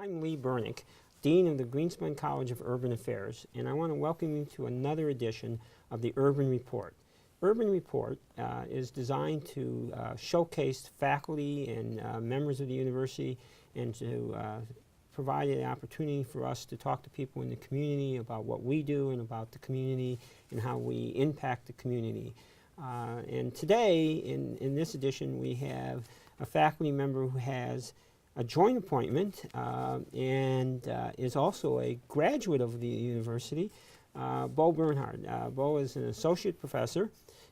I'm Lee Bernhard, Dean of the Greenspun College of Urban Affairs, and I want to welcome you to another edition of the Urban Report. Urban Report is designed to showcase faculty and members of the university and to provide an opportunity for us to talk to people in the community about what we do and about the community and how we impact the community. And today, in this edition, we have a faculty member who has a joint appointment and is also a graduate of the university, Bernhard. Bo is an associate professor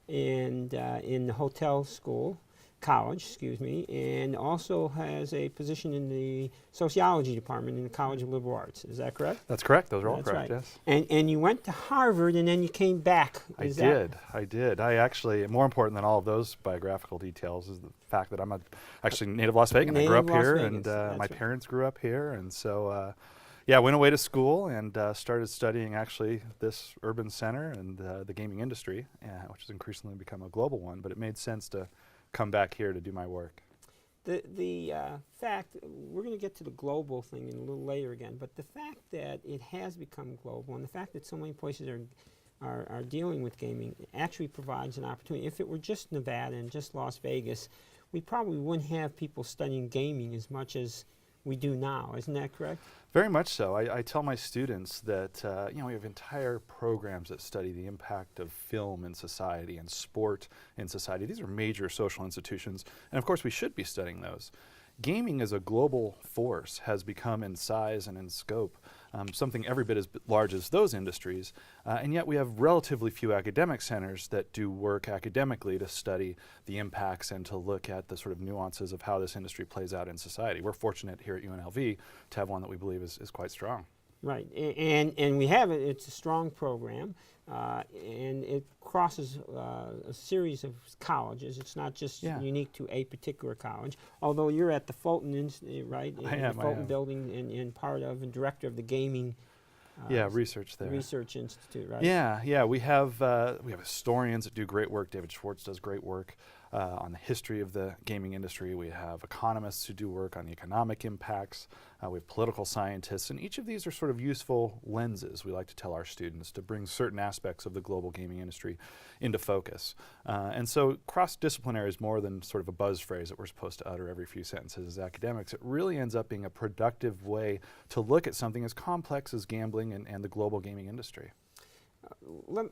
and in the hotel college, and also has a position in the sociology department in the College of Liberal Arts. Is that correct? That's correct. Those are all That's correct, right. yes. And you went to Harvard and then you came back. I did. I actually, more important than all of those biographical details is the fact that I'm actually native Las Vegan. I grew up here and my parents grew up here, and so yeah, I went away to school and started studying actually this urban center and the gaming industry, which has increasingly become a global one, but it made sense to come back here to do my work. The fact, we're going to get to the global thing in a little later again, but the fact that it has become global and the fact that so many places are dealing with gaming actually provides an opportunity. If it were just Nevada and just Las Vegas, we probably wouldn't have people studying gaming as much as we do now. Isn't that correct? Very much so. I tell my students that we have entire programs that study the impact of film in society and sport in society. These are major social institutions, and of course we should be studying those. Gaming as a global force has become in size and in scope something every bit as large as those industries, and yet we have relatively few academic centers that do work academically to study the impacts and to look at the sort of nuances of how this industry plays out in society. We're fortunate here at UNLV to have one that we believe is quite strong. Right, and we have it. It's a strong program, and it crosses a series of colleges. It's not just unique to a particular college, although you're at the Fulton, right? I am. The Fulton building and part of and director of the gaming research there. Research Institute, right? Yeah. We have historians that do great work. David Schwartz does great work on the history of the gaming industry. We have economists who do work on the economic impacts. We have political scientists, and each of these are sort of useful lenses, we like to tell our students, to bring certain aspects of the global gaming industry into focus. And so cross-disciplinary is more than sort of a buzz phrase that we're supposed to utter every few sentences as academics. It really ends up being a productive way to look at something as complex as gambling and the global gaming industry.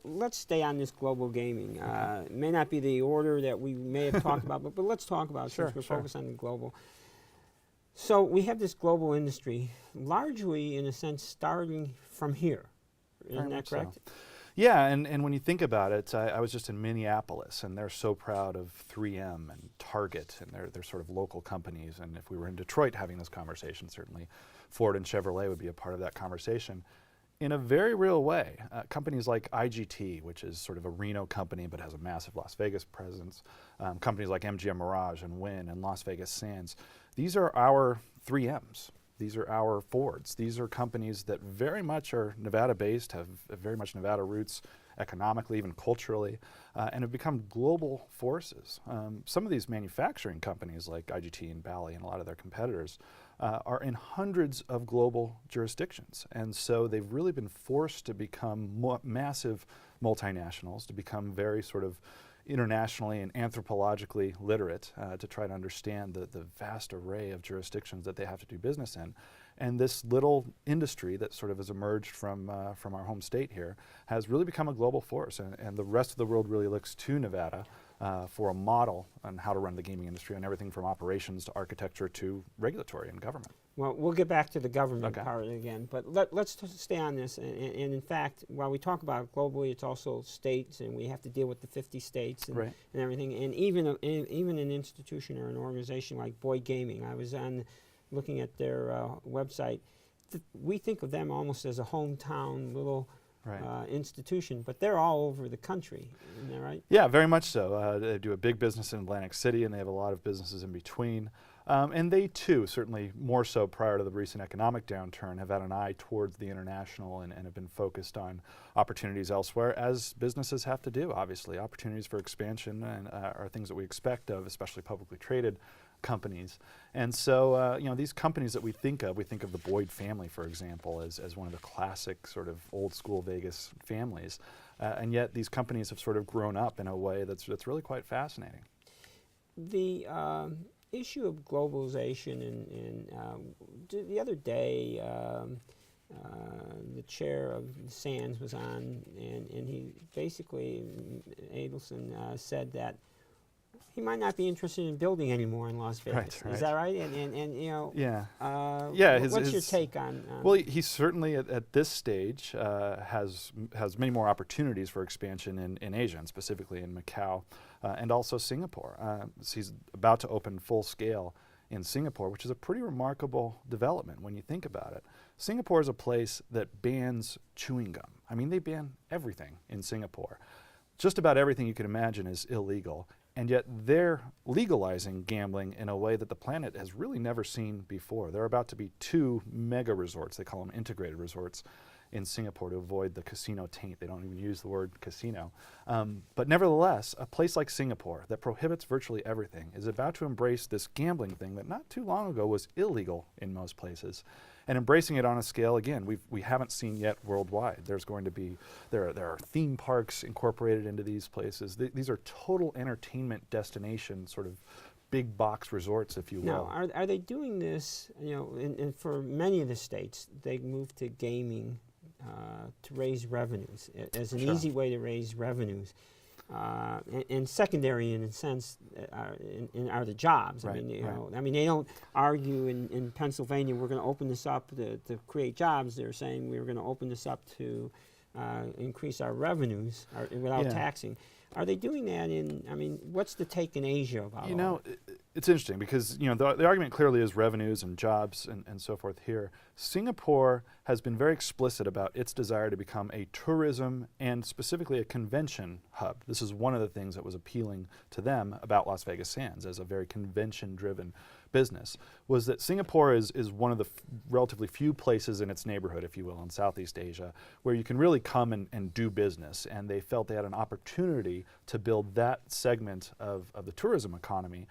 Let's stay on this global gaming. It may not be the order that we may have talked about, but let's talk about it since we're focused on the global. So we have this global industry, largely, in a sense, starting from here. Isn't that correct? So. Yeah, and when you think about it, I was just in Minneapolis, and they're so proud of 3M and Target, and they're sort of local companies. And if we were in Detroit having this conversation, certainly Ford and Chevrolet would be a part of that conversation. In a very real way, companies like IGT, which is sort of a Reno company but has a massive Las Vegas presence, companies like MGM Mirage and Wynn and Las Vegas Sands, these are our 3Ms. These are our Fords. These are companies that very much are Nevada-based, have very much Nevada roots economically, even culturally, and have become global forces. Some of these manufacturing companies like IGT and Bally and a lot of their competitors are in hundreds of global jurisdictions. And so they've really been forced to become massive multinationals, to become very sort of internationally and anthropologically literate to try to understand the vast array of jurisdictions that they have to do business in. And this little industry that sort of has emerged from our home state here has really become a global force. And the rest of the world really looks to Nevada for a model on how to run the gaming industry on everything from operations to architecture to regulatory and government. Well, we'll get back to the government part again, but let's stay on this. And in fact, while we talk about it globally, it's also states, and we have to deal with the 50 states and everything. And even an institution or an organization like Boyd Gaming, I was looking at their website. We think of them almost as a hometown little institution, but they're all over the country, isn't that right? Yeah, very much so. They do a big business in Atlantic City, and they have a lot of businesses in between. And they too, certainly more so prior to the recent economic downturn, have had an eye towards the international and have been focused on opportunities elsewhere, as businesses have to do, obviously. Opportunities for expansion and are things that we expect of, especially publicly traded companies. And so, you know, these companies that we think of the Boyd family, for example, as one of the classic sort of old school Vegas families. And yet these companies have sort of grown up in a way that's really quite fascinating. The issue of globalization, and the other day, the chair of Sands was on, and he basically, Adelson, said that he might not be interested in building anymore in Las Vegas. Right. Is that right? And you know, what's your take on? Well, he certainly at this stage has many more opportunities for expansion in Asia, and specifically in Macau, and also Singapore. So he's about to open full scale in Singapore, which is a pretty remarkable development when you think about it. Singapore is a place that bans chewing gum. I mean, they ban everything in Singapore. Just about everything you can imagine is illegal, and yet they're legalizing gambling in a way that the planet has really never seen before. There are about to be 2 mega resorts, they call them integrated resorts, in Singapore to avoid the casino taint. They don't even use the word casino. But nevertheless, a place like Singapore that prohibits virtually everything is about to embrace this gambling thing that not too long ago was illegal in most places, and embracing it on a scale, again, we haven't seen yet worldwide. There are theme parks incorporated into these places. These are total entertainment destinations, sort of big box resorts, if you will. Now, are they doing this, you know, and for many of the states, they moved to gaming to raise revenues as an easy way to raise revenues. And secondary, in a sense, are the jobs. Right, I mean, you know, I mean, they don't argue in Pennsylvania, we're going to open this up to create jobs. They're saying we're going to open this up to increase our revenues without taxing. Are they doing that I mean, what's the take in Asia about You know, it's interesting because, you know, the argument clearly is revenues and jobs and so forth here. Singapore has been very explicit about its desire to become a tourism and specifically a convention hub. This is one of the things that was appealing to them about Las Vegas Sands as a very convention-driven business, was that Singapore is one of the relatively few places in its neighborhood, if you will, in Southeast Asia, where you can really come and do business. And they felt they had an opportunity to build that segment of the tourism economy.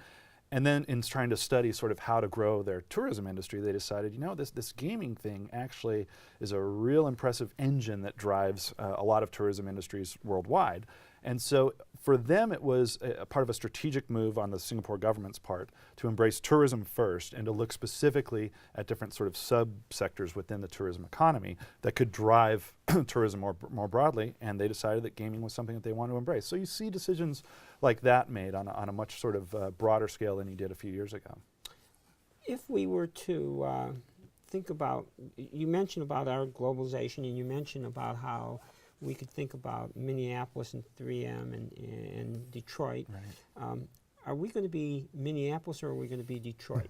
And then in trying to study sort of how to grow their tourism industry, they decided, you know, this gaming thing actually is a real impressive engine that drives a lot of tourism industries worldwide. And so for them, it was a part of a strategic move on the Singapore government's part to embrace tourism first and to look specifically at different sort of subsectors within the tourism economy that could drive tourism more broadly. And they decided that gaming was something that they wanted to embrace. So you see decisions like that made on a much sort of broader scale than you did a few years ago. If we were to think about, you mentioned about our globalization, and you mentioned about how we could think about Minneapolis and 3M and Detroit. Right. Are we going to be Minneapolis or are we going to be Detroit?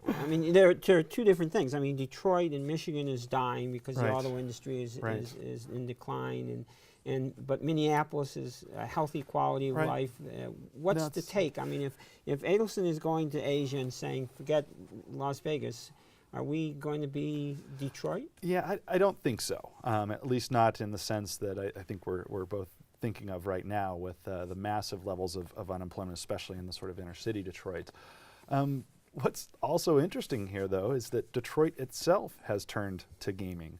I mean, there are 2 different things. I mean, Detroit in Michigan is dying because the auto industry is in decline, but Minneapolis is a healthy quality of life. What's the take? I mean, if Adelson is going to Asia and saying, forget Las Vegas, are we going to be Detroit? Yeah, I don't think so. At least not in the sense that I think we're both thinking of right now with the massive levels of unemployment, especially in the sort of inner city Detroit. What's also interesting here, though, is that Detroit itself has turned to gaming.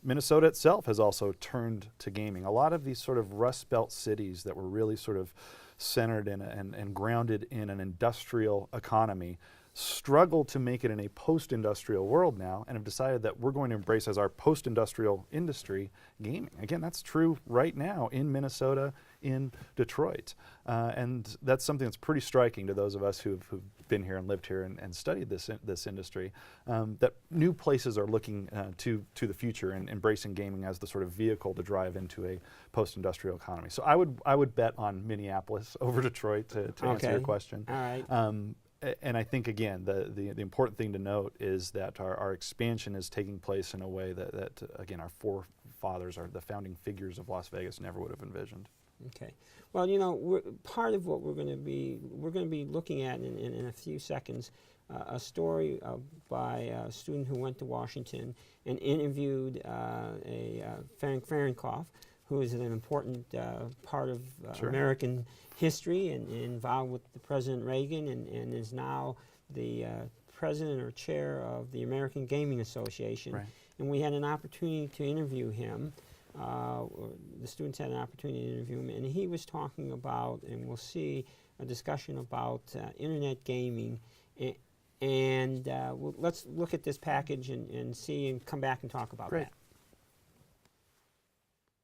Minnesota itself has also turned to gaming. A lot of these sort of Rust Belt cities that were really sort of centered in and grounded in an industrial economy struggle to make it in a post-industrial world now and have decided that we're going to embrace as our post-industrial industry gaming. Again, that's true right now in Minnesota, in Detroit. And that's something that's pretty striking to those of us who've been here and lived here and studied this industry, that new places are looking to the future and embracing gaming as the sort of vehicle to drive into a post-industrial economy. So I would bet on Minneapolis over Detroit to answer your question. All right. And I think, again, the important thing to note is that our expansion is taking place in a way that again, our forefathers, the founding figures of Las Vegas, never would have envisioned. Okay. Well, you know, part of what we're going to be looking at in a few seconds, a story by a student who went to Washington and interviewed Ferenc Ferenkov, who is an important part of American history and involved with the President Reagan and is now the president or chair of the American Gaming Association, Right. and we had an opportunity to interview him. The students had an opportunity to interview him, and he was talking about, and we'll see a discussion about internet gaming. Let's look at this package and see and come back and talk about Great. that.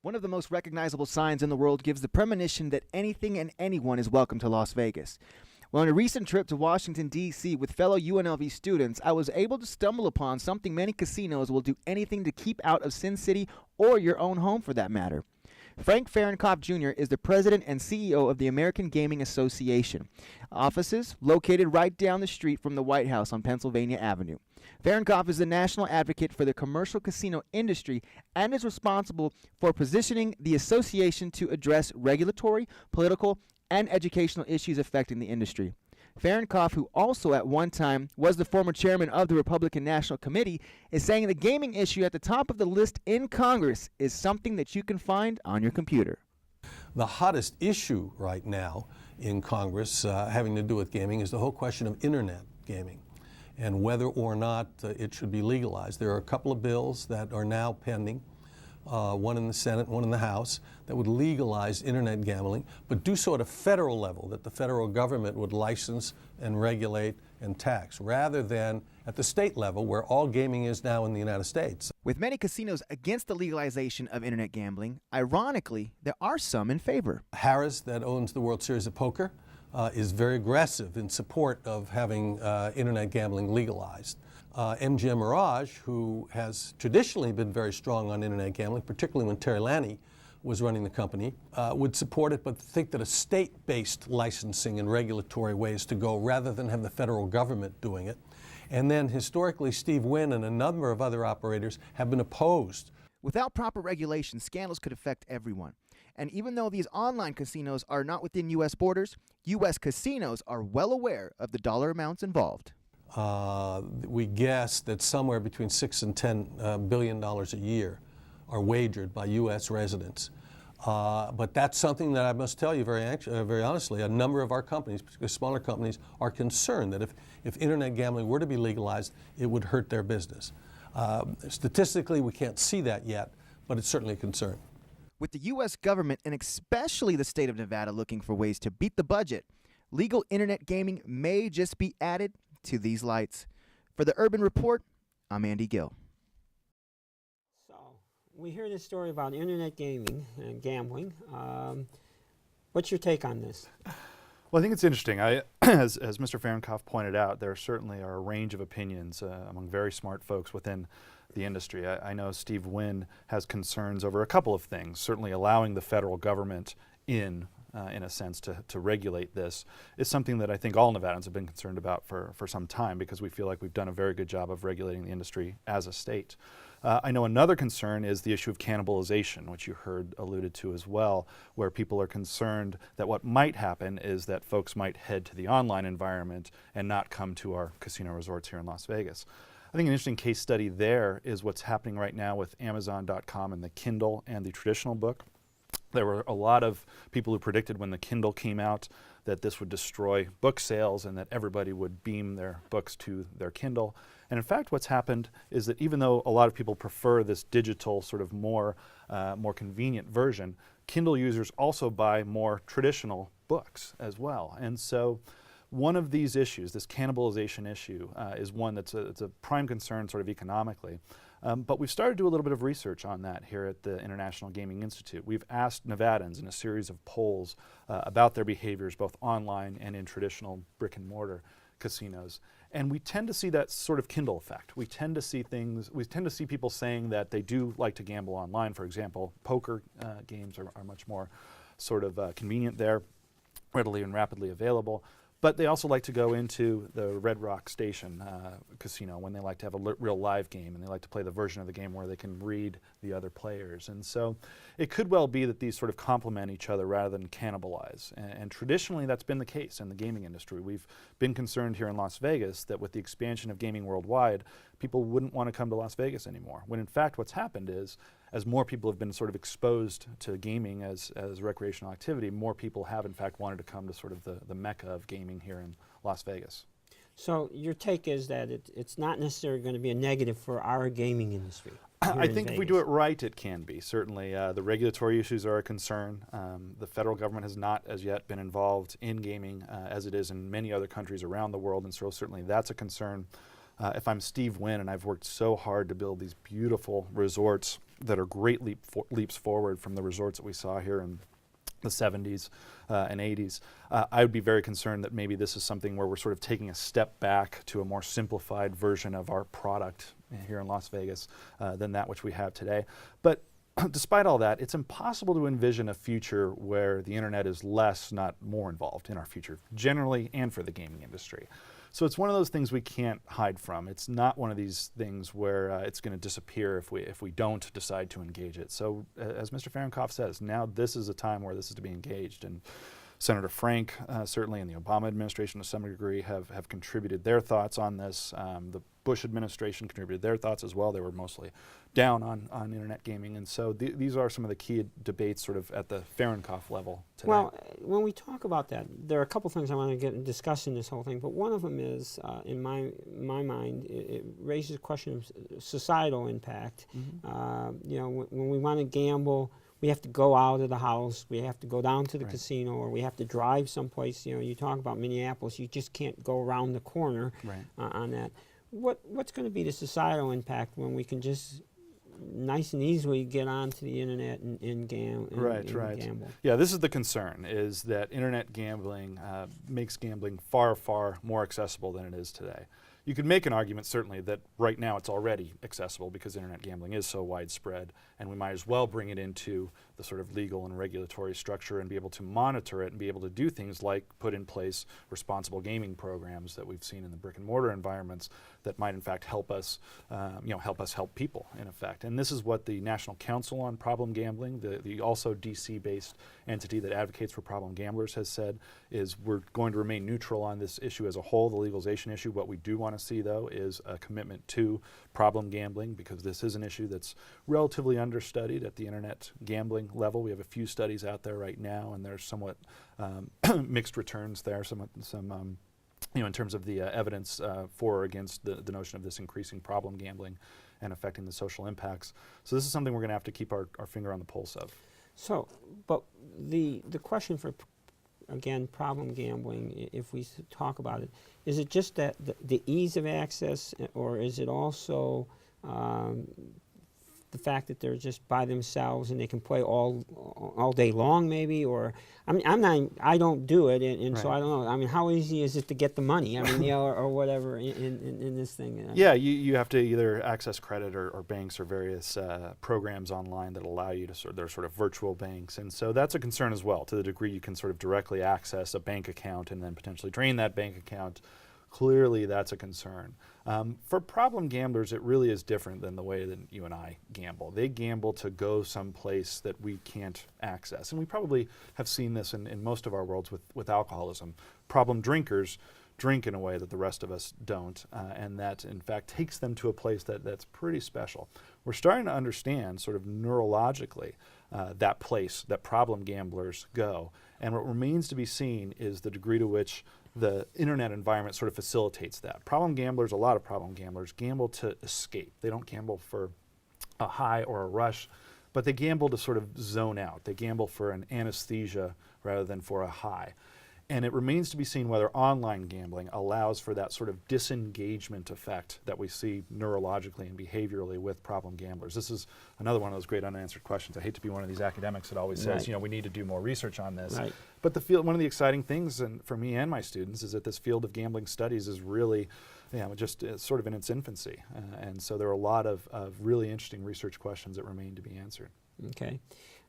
One of the most recognizable signs in the world gives the premonition that anything and anyone is welcome to Las Vegas. Well, on a recent trip to Washington, D.C. with fellow UNLV students, I was able to stumble upon something many casinos will do anything to keep out of Sin City or your own home for that matter. Frank Fahrenkopf Jr. is the president and CEO of the American Gaming Association. Offices located right down the street from the White House on Pennsylvania Avenue. Fahrenkopf is the national advocate for the commercial casino industry and is responsible for positioning the association to address regulatory, political, and educational issues affecting the industry. Fahrenkopf, who also at one time was the former chairman of the Republican National Committee, is saying the gaming issue at the top of the list in Congress is something that you can find on your computer. The hottest issue right now in Congress having to do with gaming is the whole question of internet gaming and whether or not it should be legalized. There are a couple of bills that are now pending, one in the Senate, one in the House, that would legalize internet gambling, but do so at a federal level, that the federal government would license and regulate and tax, rather than at the state level where all gaming is now in the United States. With many casinos against the legalization of internet gambling, ironically, there are some in favor. Harrah, that owns the World Series of Poker, is very aggressive in support of having internet gambling legalized. MGM Mirage, who has traditionally been very strong on internet gambling, particularly when Terry Lanny was running the company, would support it, but think that a state-based licensing and regulatory ways to go rather than have the federal government doing it. And then historically, Steve Wynn and a number of other operators have been opposed. Without proper regulation, scandals could affect everyone. And even though these online casinos are not within U.S. borders, U.S. casinos are well aware of the dollar amounts involved. We guess that somewhere between $6 and $10 billion a year are wagered by U.S. residents. But that's something that I must tell you very honestly, a number of our companies, particularly smaller companies, are concerned that if internet gambling were to be legalized, it would hurt their business. Statistically, we can't see that yet, but it's certainly a concern. With the U.S. government and especially the state of Nevada looking for ways to beat the budget, legal internet gaming may just be added to these lights. For the Urban Report, I'm Andy Gill. So we hear this story about internet gaming and gambling. What's your take on this? Well, I think it's interesting. As Mr. Fahrenkopf pointed out, there certainly are a range of opinions among very smart folks within the industry. I know Steve Wynn has concerns over a couple of things. Certainly allowing the federal government in a sense, to regulate this is something that I think all Nevadans have been concerned about for some time, because we feel like we've done a very good job of regulating the industry as a state. I know another concern is the issue of cannibalization, which you heard alluded to as well, where people are concerned that what might happen is that folks might head to the online environment and not come to our casino resorts here in Las Vegas. I think an interesting case study there is what's happening right now with Amazon.com and the Kindle and the traditional book. There were a lot of people who predicted when the Kindle came out that this would destroy book sales and that everybody would beam their books to their Kindle. And in fact, what's happened is that even though a lot of people prefer this digital sort of more convenient version, Kindle users also buy more traditional books as well. And so one of these issues, this cannibalization issue, is one it's a prime concern sort of economically. But we've started to do a little bit of research on that here at the International Gaming Institute. We've asked Nevadans in a series of polls about their behaviors both online and in traditional brick and mortar casinos. And we tend to see that sort of Kindle effect. We tend to see people saying that they do like to gamble online. For example, poker games are much more sort of convenient there, readily and rapidly available. But they also like to go into the Red Rock Station casino when they like to have a real live game, and they like to play the version of the game where they can read the other players. And so it could well be that these sort of complement each other rather than cannibalize. And traditionally that's been the case in the gaming industry. We've been concerned here in Las Vegas that with the expansion of gaming worldwide, people wouldn't want to come to Las Vegas anymore. When in fact what's happened is, as more people have been sort of exposed to gaming as recreational activity, more people have in fact wanted to come to sort of the mecca of gaming here in Las Vegas. So your take is that it's not necessarily going to be a negative for our gaming industry. I think if we do it right, it can be. Certainly, the regulatory issues are a concern. The federal government has not as yet been involved in gaming as it is in many other countries around the world, and so certainly that's a concern. If I'm Steve Wynn and I've worked so hard to build these beautiful resorts that are great leaps forward from the resorts that we saw here in the 70s and 80s, I would be very concerned that maybe this is something where we're sort of taking a step back to a more simplified version of our product here in Las Vegas than that which we have today. But despite all that, it's impossible to envision a future where the internet is less, not more involved in our future, generally and for the gaming industry. So it's one of those things we can't hide from. It's not one of these things where it's going to disappear if we don't decide to engage it. So as Mr. Fahrenkopf says, now this is a time where this is to be engaged. And Senator Frank, certainly in the Obama administration to some degree, have contributed their thoughts on this. The Bush administration contributed their thoughts as well. They were mostly down on internet gaming. And so these are some of the key debates sort of at the Fahrenkopf level today. Well, when we talk about that, there are a couple things I want to get and discuss in this whole thing, but one of them is, in my mind, it raises a question of societal impact. You know, when we want to gamble, we have to go out of the house, we have to go down to the casino, or we have to drive someplace. You know, you talk about Minneapolis, you just can't go around the corner on that. What's going to be the societal impact when we can just nice and easily get onto the internet and gamble? Yeah, this is the concern, is that internet gambling makes gambling far, far more accessible than it is today. You could make an argument, certainly, that right now it's already accessible because internet gambling is so widespread, and we might as well bring it into the sort of legal and regulatory structure and be able to monitor it and be able to do things like put in place responsible gaming programs that we've seen in the brick and mortar environments that might in fact help us, help people in effect. And this is what the National Council on Problem Gambling, the also DC-based entity that advocates for problem gamblers, has said, is we're going to remain neutral on this issue as a whole, the legalization issue. What we do want to see, though, is a commitment to problem gambling, because this is an issue that's relatively understudied at the internet gambling level. We have a few studies out there right now, and there's somewhat mixed returns there, in terms of the evidence for or against the notion of this increasing problem gambling and affecting the social impacts. So this is something we're going to have to keep our finger on the pulse of. So, but the question for, again, problem gambling, if we talk about it, is it just that the ease of access, or is it also the fact that they're just by themselves and they can play all day long, maybe? Or I mean, I don't do it, and so I don't know. I mean, how easy is it to get the money? I mean, or whatever in this thing. Yeah, you have to either access credit or banks or various programs online that allow you to they're sort of virtual banks, and so that's a concern as well. To the degree you can sort of directly access a bank account and then potentially drain that bank account, clearly that's a concern. For problem gamblers, it really is different than the way that you and I gamble. They gamble to go someplace that we can't access. And we probably have seen this in most of our worlds with alcoholism. Problem drinkers drink in a way that the rest of us don't, and that in fact takes them to a place that's pretty special. We're starting to understand sort of neurologically that place that problem gamblers go. And what remains to be seen is the degree to which the internet environment sort of facilitates that. A lot of problem gamblers gamble to escape. They don't gamble for a high or a rush, but they gamble to sort of zone out. They gamble for an anesthesia rather than for a high. And it remains to be seen whether online gambling allows for that sort of disengagement effect that we see neurologically and behaviorally with problem gamblers. This is another one of those great unanswered questions. I hate to be one of these academics that always says, we need to do more research on this. Right. But one of the exciting things, and for me and my students, is that this field of gambling studies is really just sort of in its infancy. And so there are a lot of really interesting research questions that remain to be answered. Okay.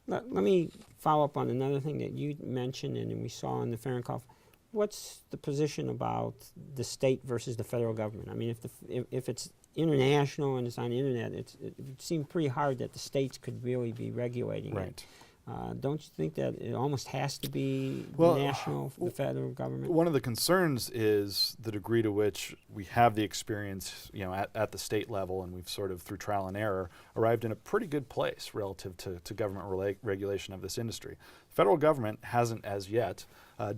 Let me follow up on another thing that you mentioned and we saw in the Fahrenkopf. What's the position about the state versus the federal government? I mean, if it's international and it's on the internet, it would seem pretty hard that the states could really be regulating it. Don't you think that it almost has to be Well, national, the federal government? One of the concerns is the degree to which we have the experience, at the state level, and we've sort of, through trial and error, arrived in a pretty good place relative to government regulation of this industry. The federal government hasn't as yet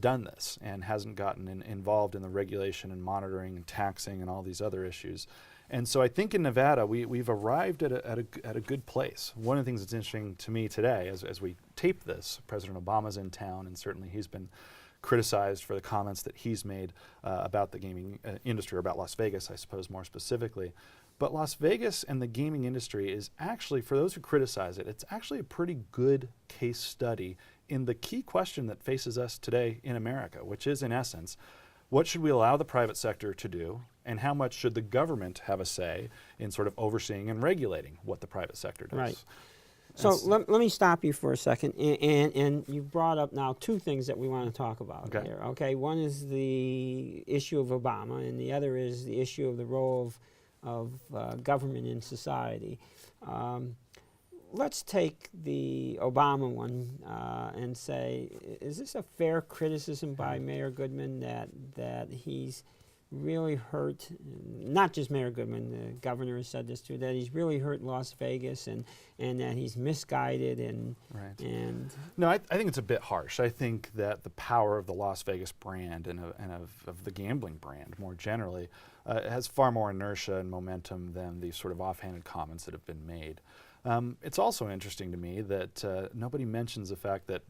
done this and hasn't gotten involved in the regulation and monitoring and taxing and all these other issues. And so I think in Nevada, we've arrived at a good place. One of the things that's interesting to me today, as we tape this, President Obama's in town, and certainly he's been criticized for the comments that he's made about the gaming industry, or about Las Vegas, I suppose, more specifically. But Las Vegas and the gaming industry is actually, for those who criticize it, it's actually a pretty good case study in the key question that faces us today in America, which is, in essence, what should we allow the private sector to do, and how much should the government have a say in sort of overseeing and regulating what the private sector does? Right. So let me stop you for a second, and you brought up now two things that we want to talk about here. Okay, one is the issue of Obama, and the other is the issue of the role of government in society. Let's take the Obama one and say, is this a fair criticism by Mayor Goodman that he's really hurt, not just Mayor Goodman, the governor has said this too, that he's really hurt Las Vegas and that he's misguided and... Right. And no, I think it's a bit harsh. I think that the power of the Las Vegas brand and of the gambling brand more generally has far more inertia and momentum than these sort of offhanded comments that have been made. It's also interesting to me that nobody mentions the fact that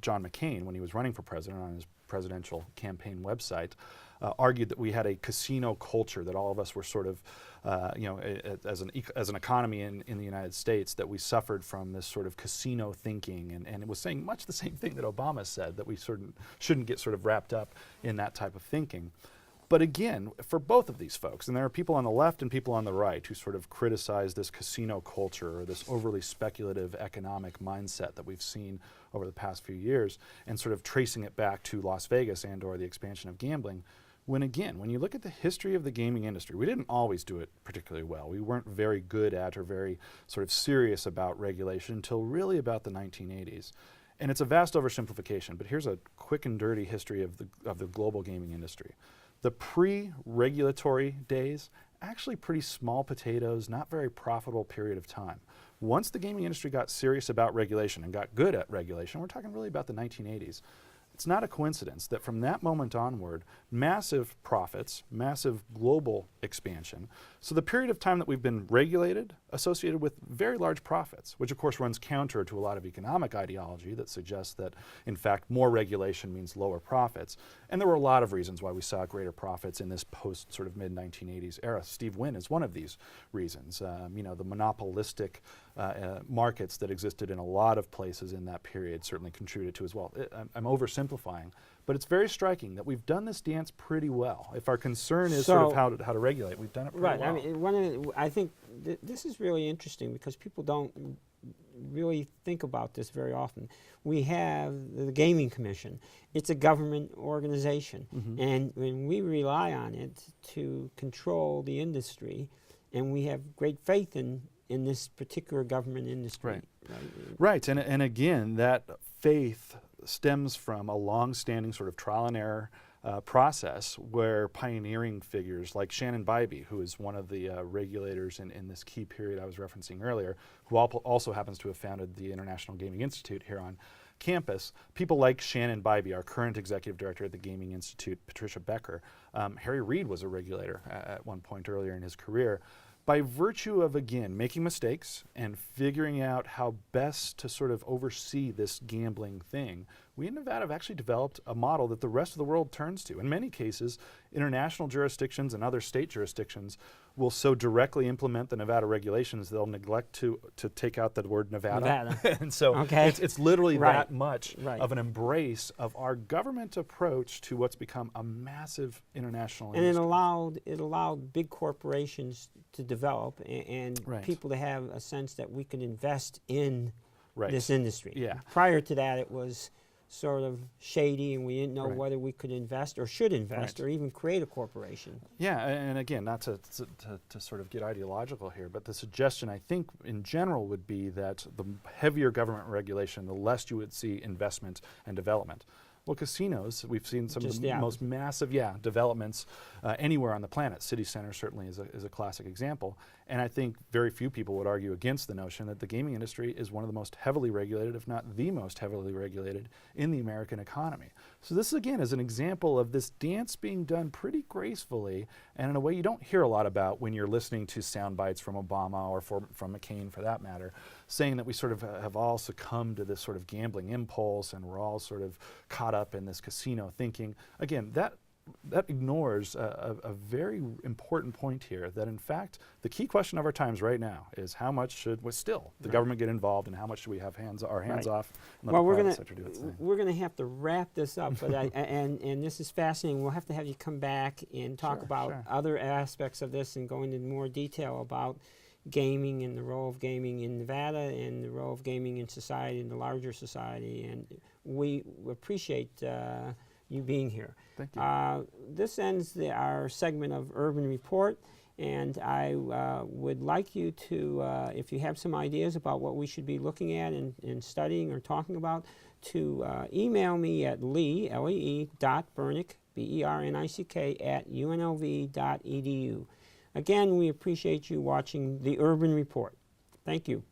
John McCain, when he was running for president on his presidential campaign website, argued that we had a casino culture, that all of us were sort of, as an economy in the United States, that we suffered from this sort of casino thinking, and it was saying much the same thing that Obama said, that we shouldn't get sort of wrapped up in that type of thinking. But again, for both of these folks, and there are people on the left and people on the right who sort of criticize this casino culture or this overly speculative economic mindset that we've seen over the past few years, and sort of tracing it back to Las Vegas and or the expansion of gambling, when you look at the history of the gaming industry, we didn't always do it particularly well. We weren't very good at or very sort of serious about regulation until really about the 1980s. And it's a vast oversimplification, but here's a quick and dirty history of the global gaming industry. The pre-regulatory days, actually pretty small potatoes, not very profitable period of time. Once the gaming industry got serious about regulation and got good at regulation, we're talking really about the 1980s, it's not a coincidence that from that moment onward, massive profits, massive global expansion. So the period of time that we've been regulated, associated with very large profits, which of course runs counter to a lot of economic ideology that suggests that, in fact, more regulation means lower profits. And there were a lot of reasons why we saw greater profits in this post sort of mid-1980s era. Steve Wynn is one of these reasons. The monopolistic markets that existed in a lot of places in that period certainly contributed to as well. I'm oversimplifying, but it's very striking that we've done this dance pretty well. If our concern is sort of how to regulate, we've done it pretty well. I mean, I think this is really interesting because people don't really think about this very often. We have the Gaming Commission. It's a government organization, and we rely on it to control the industry, and we have great faith in this particular government industry. Right, and again, that faith stems from a long-standing sort of trial and error process where pioneering figures like Shannon Bybee, who is one of the regulators in this key period I was referencing earlier, who also happens to have founded the International Gaming Institute here on campus, people like Shannon Bybee, our current executive director at the Gaming Institute, Patricia Becker. Harry Reid was a regulator at one point earlier in his career. By virtue of, again, making mistakes and figuring out how best to sort of oversee this gambling thing, we in Nevada have actually developed a model that the rest of the world turns to. In many cases, international jurisdictions and other state jurisdictions will so directly implement the Nevada regulations they'll neglect to take out the word Nevada. And so it's literally that much of an embrace of our government approach to what's become a massive international industry. And it allowed big corporations to develop and people to have a sense that we can invest in this industry. Prior to that, it was sort of shady, and we didn't know Right. whether we could invest or should invest Right. or even create a corporation. Yeah, and again, not to sort of get ideological here, but the suggestion I think in general would be that the heavier government regulation, the less you would see investment and development. Well, casinos, we've seen some Just of the the most opposite. massive, developments anywhere on the planet. City Center certainly is a classic example. And I think very few people would argue against the notion that the gaming industry is one of the most heavily regulated, if not the most heavily regulated, in the American economy. So this, again, is an example of this dance being done pretty gracefully and in a way you don't hear a lot about when you're listening to sound bites from Obama or from McCain, for that matter, saying that we sort of have all succumbed to this sort of gambling impulse and we're all sort of caught up in this casino thinking. Again, that ignores a very important point here, that in fact the key question of our times right now is how much should the government get involved, and how much should we have our hands Right. off and let Well, the we're private gonna sector do its thing. we're gonna have to wrap this up, but and this is fascinating. We'll have to have you come back and talk Sure, about sure. other aspects of this and go into more detail about gaming and the role of gaming in Nevada and the role of gaming in society, in the larger society. And we appreciate you being here. Thank you. This ends our segment of Urban Report, and I would like you to, if you have some ideas about what we should be looking at and studying or talking about, to email me at lee.bernick, B-E-R-N-I-C-K, @unlv.edu. Again, we appreciate you watching the Urban Report. Thank you.